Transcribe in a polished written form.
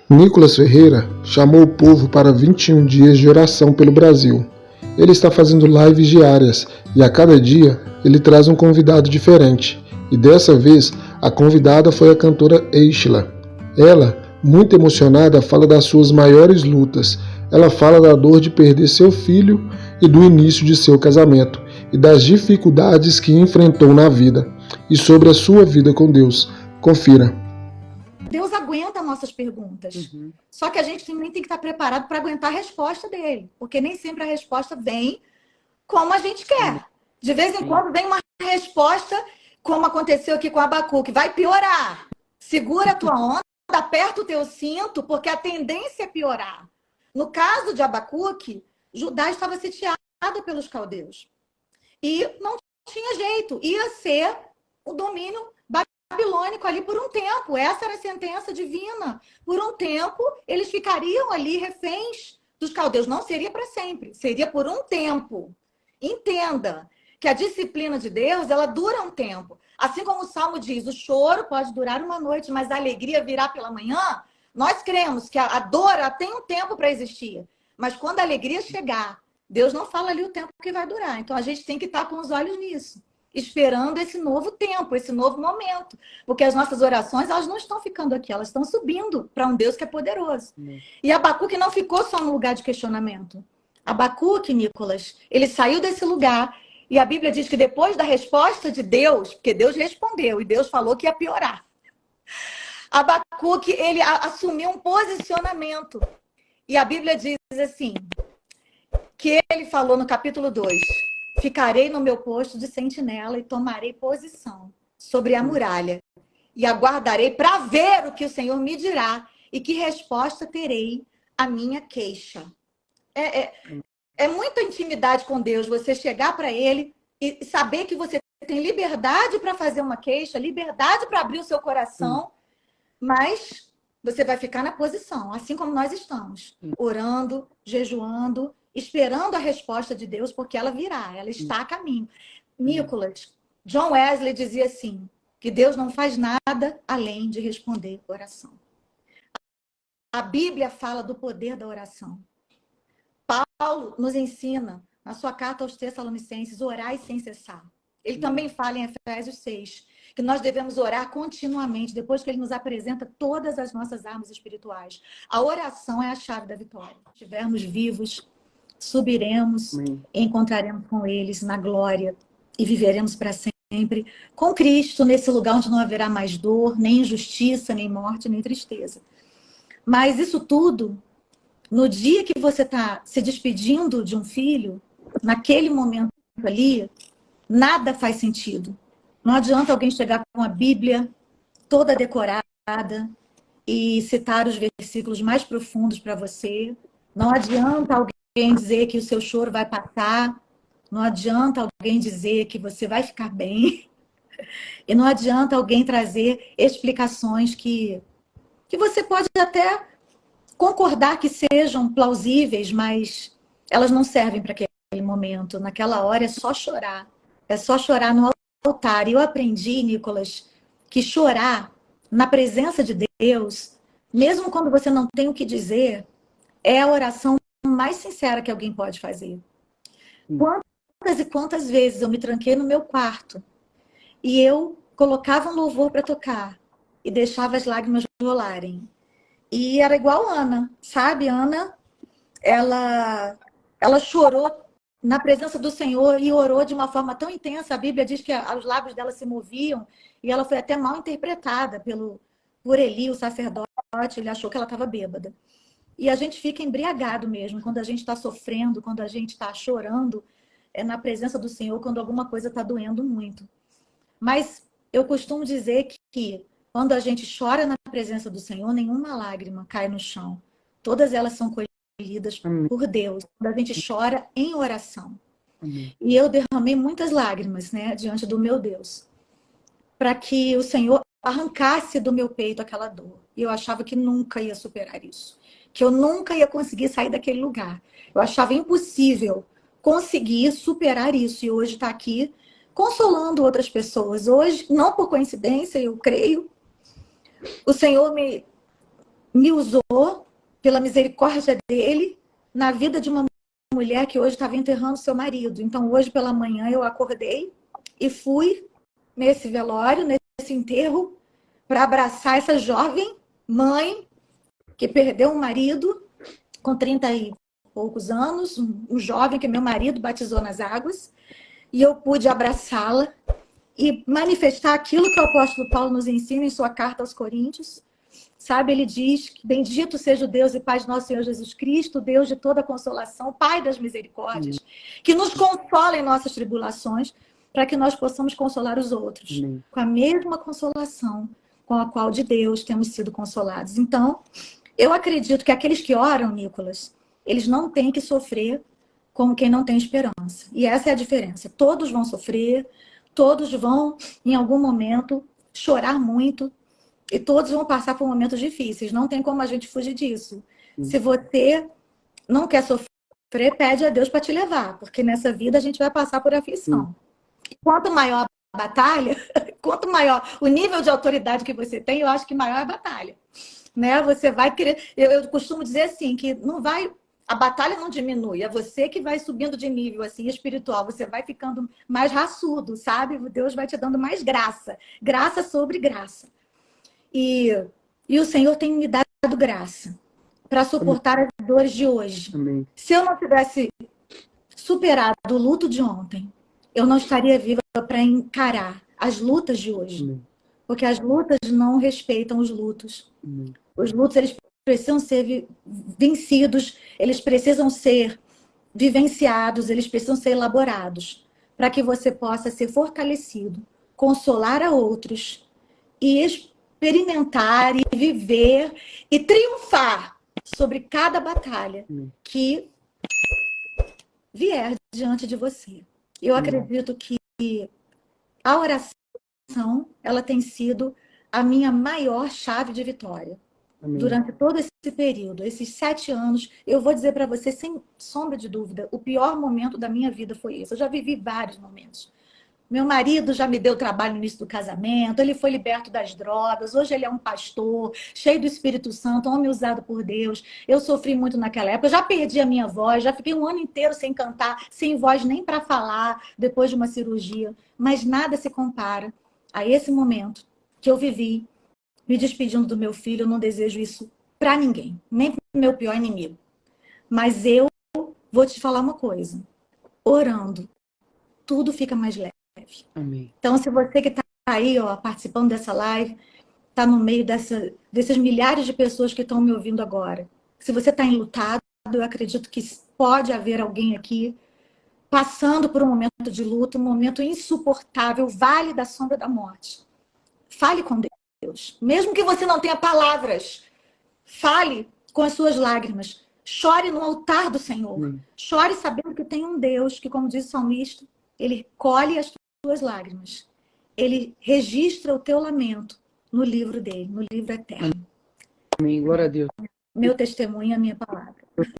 Nicolas Ferreira chamou o povo para 21 dias de oração pelo Brasil. Ele está fazendo lives diárias e a cada dia ele traz um convidado diferente. E dessa vez a convidada foi a cantora Eishla. Ela, muito emocionada, fala das suas maiores lutas. Ela fala da dor de perder seu filho e do início de seu casamento e das dificuldades que enfrentou na vida e sobre a sua vida com Deus. Confira. Deus aguenta nossas perguntas. Só que a gente também tem que estar preparado para aguentar a resposta dele. Porque nem sempre a resposta vem como a gente quer. De vez em quando vem uma resposta, como aconteceu aqui com Abacuque, vai piorar. Segura a tua onda, aperta o teu cinto, porque a tendência é piorar. No caso de Abacuque, Judá estava sitiada pelos caldeus. E não tinha jeito. Ia ser o domínio babilônico ali por um tempo. Essa era a sentença divina. Por um tempo, eles ficariam ali reféns dos caldeus. Não seria para sempre, seria por um tempo. Entenda que a disciplina de Deus, ela dura um tempo. Assim como o Salmo diz, o choro pode durar uma noite, mas a alegria virá pela manhã. Nós cremos que a dor ela tem um tempo para existir. Mas quando a alegria chegar, Deus não fala ali o tempo que vai durar. Então a gente tem que estar com os olhos nisso, esperando esse novo tempo, esse novo momento. Porque as nossas orações, elas não estão ficando aqui, elas estão subindo para um Deus que é poderoso. E Abacuque não ficou só no lugar de questionamento. Abacuque, Nicolas, ele saiu desse lugar e a Bíblia diz que depois da resposta de Deus, porque Deus respondeu e Deus falou que ia piorar, Abacuque, ele assumiu um posicionamento. E a Bíblia diz assim, que ele falou no capítulo 2, ficarei no meu posto de sentinela e tomarei posição sobre a muralha e aguardarei para ver o que o Senhor me dirá e que resposta terei à minha queixa. É muita intimidade com Deus, você chegar para Ele e saber que você tem liberdade para fazer uma queixa, liberdade para abrir o seu coração, mas você vai ficar na posição, assim como nós estamos, orando, jejuando, esperando a resposta de Deus, porque ela virá, ela está a caminho. Nicolas, John Wesley dizia assim, que Deus não faz nada além de responder oração. A Bíblia fala do poder da oração. Paulo nos ensina, na sua carta aos Tessalonicenses, orai sem cessar. Ele também fala em Efésios 6, que nós devemos orar continuamente, depois que ele nos apresenta todas as nossas armas espirituais. A oração é a chave da vitória. Se estivermos vivos, subiremos e encontraremos com eles na glória e viveremos para sempre com Cristo, nesse lugar onde não haverá mais dor, nem injustiça, nem morte, nem tristeza. Mas isso tudo, no dia que você está se despedindo de um filho, naquele momento ali, nada faz sentido. Não adianta alguém chegar com a Bíblia toda decorada e citar os versículos mais profundos para você. Não adianta alguém dizer que o seu choro vai passar. Não adianta alguém dizer que você vai ficar bem. E não adianta alguém trazer explicações que você pode até concordar que sejam plausíveis, mas elas não servem para aquele momento. Naquela hora é só chorar. É só chorar no altar. E eu aprendi, Nicolas, que chorar na presença de Deus, mesmo quando você não tem o que dizer, é a oração mais sincera que alguém pode fazer. Quantas e quantas vezes eu me tranquei no meu quarto e eu colocava um louvor para tocar e deixava as lágrimas rolarem. E era igual a Ana, sabe? Ana, ela chorou na presença do Senhor e orou de uma forma tão intensa. A Bíblia diz que os lábios dela se moviam e ela foi até mal interpretada por Eli, o sacerdote. Ele achou que ela estava bêbada. E a gente fica embriagado mesmo quando a gente está sofrendo, quando a gente está chorando na presença do Senhor, quando alguma coisa está doendo muito. Mas eu costumo dizer que quando a gente chora na presença do Senhor, nenhuma lágrima cai no chão. Todas elas são colhidas por Deus. Quando a gente chora em oração. E eu derramei muitas lágrimas, né, diante do meu Deus, para que o Senhor arrancasse do meu peito aquela dor. E eu achava que nunca ia superar isso. Que eu nunca ia conseguir sair daquele lugar. Eu achava impossível conseguir superar isso. E hoje está aqui consolando outras pessoas. Hoje, não por coincidência, eu creio, o Senhor me me usou pela misericórdia dele na vida de uma mulher que hoje estava enterrando seu marido. Então, hoje pela manhã eu acordei e fui nesse velório, nesse enterro, para abraçar essa jovem mãe que perdeu um marido com 30 e poucos anos, um jovem que meu marido batizou nas águas, e eu pude abraçá-la e manifestar aquilo que o apóstolo Paulo nos ensina em sua carta aos Coríntios. Sabe, ele diz que bendito seja o Deus e Pai de nosso Senhor Jesus Cristo, Deus de toda consolação, Pai das misericórdias, que nos consola em nossas tribulações, para que nós possamos consolar os outros, com a mesma consolação com a qual de Deus temos sido consolados. Então, eu acredito que aqueles que oram, Nicolas, eles não têm que sofrer como quem não tem esperança. E essa é a diferença. Todos vão sofrer, todos vão, em algum momento, chorar muito, e todos vão passar por momentos difíceis. Não tem como a gente fugir disso. Se você não quer sofrer, pede a Deus para te levar, porque nessa vida a gente vai passar por aflição. Quanto maior a batalha, quanto maior o nível de autoridade que você tem, eu acho que maior é a batalha. Né? Você vai querer... Eu costumo dizer assim, que não vai... A batalha não diminui, é você que vai subindo de nível assim, espiritual. Você vai ficando mais raçudo, sabe? Deus vai te dando mais graça. Graça sobre graça. E o Senhor tem me dado graça para suportar as dores de hoje. Amém. Se eu não tivesse superado o luto de ontem, eu não estaria viva para encarar as lutas de hoje. Amém. Porque as lutas não respeitam os lutos. Amém. Os lutos, eles precisam ser vencidos, eles precisam ser vivenciados, eles precisam ser elaborados, para que você possa ser fortalecido, consolar a outros e experimentar e viver e triunfar sobre cada batalha que vier diante de você. Eu acredito que a oração, ela tem sido a minha maior chave de vitória. Amém. Durante todo esse período, esses 7 anos, eu vou dizer para você, sem sombra de dúvida, o pior momento da minha vida foi esse. Eu já vivi vários momentos. Meu marido já me deu trabalho no início do casamento, ele foi liberto das drogas, hoje ele é um pastor, cheio do Espírito Santo, homem usado por Deus. Eu sofri muito naquela época, eu já perdi a minha voz, já fiquei um ano inteiro sem cantar, sem voz nem para falar, depois de uma cirurgia. Mas nada se compara a esse momento que eu vivi, me despedindo do meu filho. Eu não desejo isso para ninguém, nem para o meu pior inimigo. Mas eu vou te falar uma coisa, orando, tudo fica mais leve. Amém. Então, se você que está aí, ó, participando dessa live, está no meio desses milhares de pessoas que estão me ouvindo agora, se você está enlutado, eu acredito que pode haver alguém aqui passando por um momento de luto, um momento insuportável, vale da sombra da morte. Fale com Deus. Mesmo que você não tenha palavras, fale com as suas lágrimas. Chore no altar do Senhor. Chore sabendo que tem um Deus que, como diz o salmista, ele colhe as tuas lágrimas. Ele registra o teu lamento no livro dele, no livro eterno. Amém. Glória a Deus. Meu testemunho, a minha palavra.